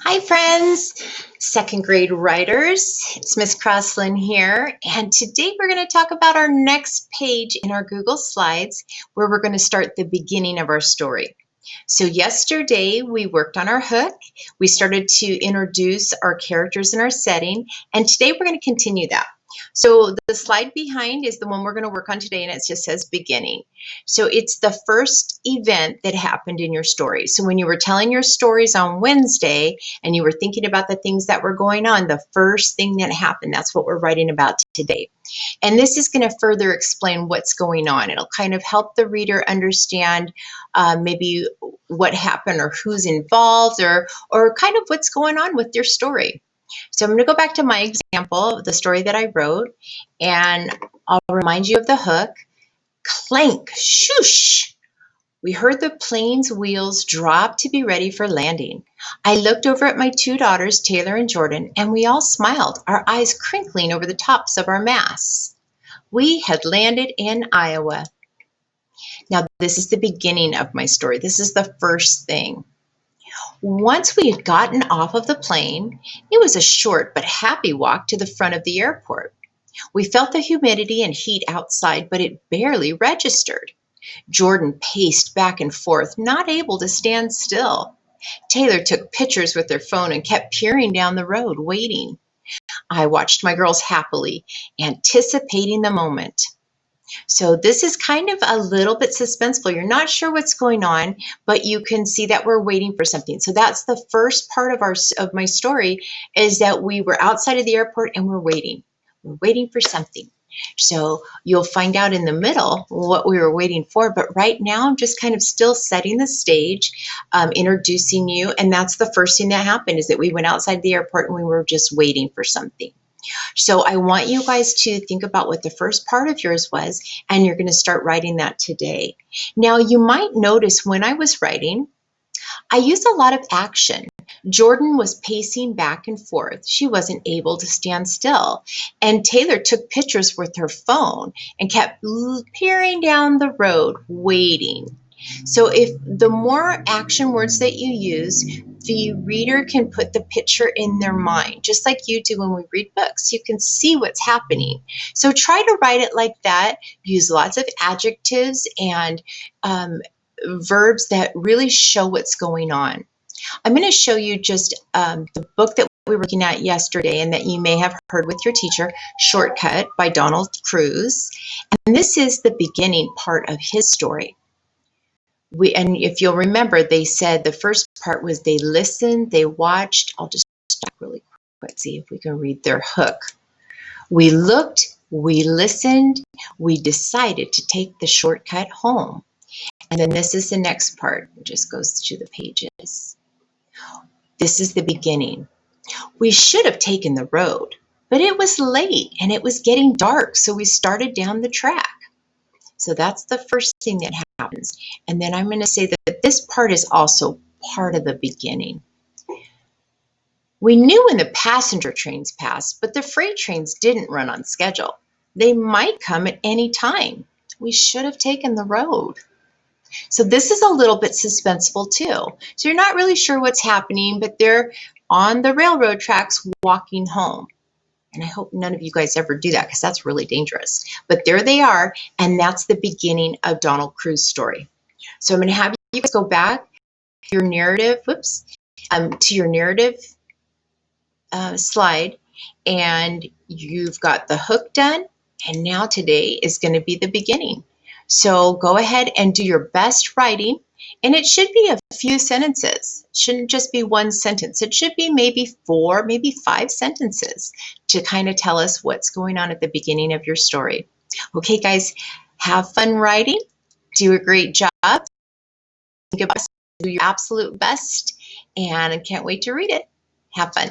Hi friends, second grade writers. It's Miss Crosslin here, and today we're going to talk about our next page in our Google Slides where we're going to start the beginning of our story. So yesterday we worked on our hook, we started to introduce our characters and our setting, and today we're going to continue that. So the slide behind is the one we're going to work on today, and it just says beginning. So it's the first event that happened in your story. So when you were telling your stories on Wednesday and you were thinking about the things that were going on, the first thing that happened, that's what we're writing about today. And this is going to further explain what's going on. It'll kind of help the reader understand maybe what happened or who's involved or kind of what's going on with your story. So I'm going to go back to my example of the story that I wrote, and I'll remind you of the hook. Clank, shoosh! We heard the plane's wheels drop to be ready for landing. I looked over at my two daughters, Taylor and Jordan, and we all smiled, our eyes crinkling over the tops of our masks. We had landed in Iowa. Now, this is the beginning of my story. This is the first thing. Once we had gotten off of the plane, it was a short but happy walk to the front of the airport. We felt the humidity and heat outside, but it barely registered. Jordan paced back and forth, not able to stand still. Taylor took pictures with her phone and kept peering down the road, waiting. I watched my girls happily, anticipating the moment. So this is kind of a little bit suspenseful. You're not sure what's going on, but you can see that we're waiting for something. So that's the first part of my story, is that we were outside of the airport and we're waiting. We're waiting for something. So you'll find out in the middle what we were waiting for. But right now, I'm just kind of still setting the stage, introducing you. And that's the first thing that happened, is that we went outside the airport and we were just waiting for something. So I want you guys to think about what the first part of yours was, and you're going to start writing that today. Now, you might notice when I was writing, I used a lot of action. Jordan was pacing back and forth. She wasn't able to stand still. And Taylor took pictures with her phone and kept peering down the road, waiting. So if the more action words that you use, the reader can put the picture in their mind, just like you do when we read books. You can see what's happening. So try to write it like that. Use lots of adjectives and verbs that really show what's going on. I'm going to show you just the book that we were looking at yesterday and that you may have heard with your teacher, Shortcut by Donald Cruz. And this is the beginning part of his story. And if you'll remember, they said the first part was they listened, they watched. I'll just stop really quick, see if we can read their hook. We looked, we listened, we decided to take the shortcut home. And then this is the next part. It just goes through the pages. This is the beginning. We should have taken the road, but it was late and it was getting dark, so we started down the track. So that's the first thing that happens. And then I'm going to say that this part is also part of the beginning. We knew when the passenger trains passed, but the freight trains didn't run on schedule. They might come at any time. We should have taken the road. So this is a little bit suspenseful too. So you're not really sure what's happening, but they're on the railroad tracks walking home. And I hope none of you guys ever do that, because that's really dangerous. But there they are, and that's the beginning of Donald Cruz's story. So I'm going to have you guys go back to your narrative, to your narrative slide, and you've got the hook done, and now today is going to be the beginning. So go ahead and do your best writing, and it should be a few sentences. It shouldn't just be one sentence. It should be maybe 4, maybe 5 sentences to kind of tell us what's going on at the beginning of your story. Okay, guys, have fun writing. Do a great job. Think about it. Do your absolute best, and I can't wait to read it. Have fun.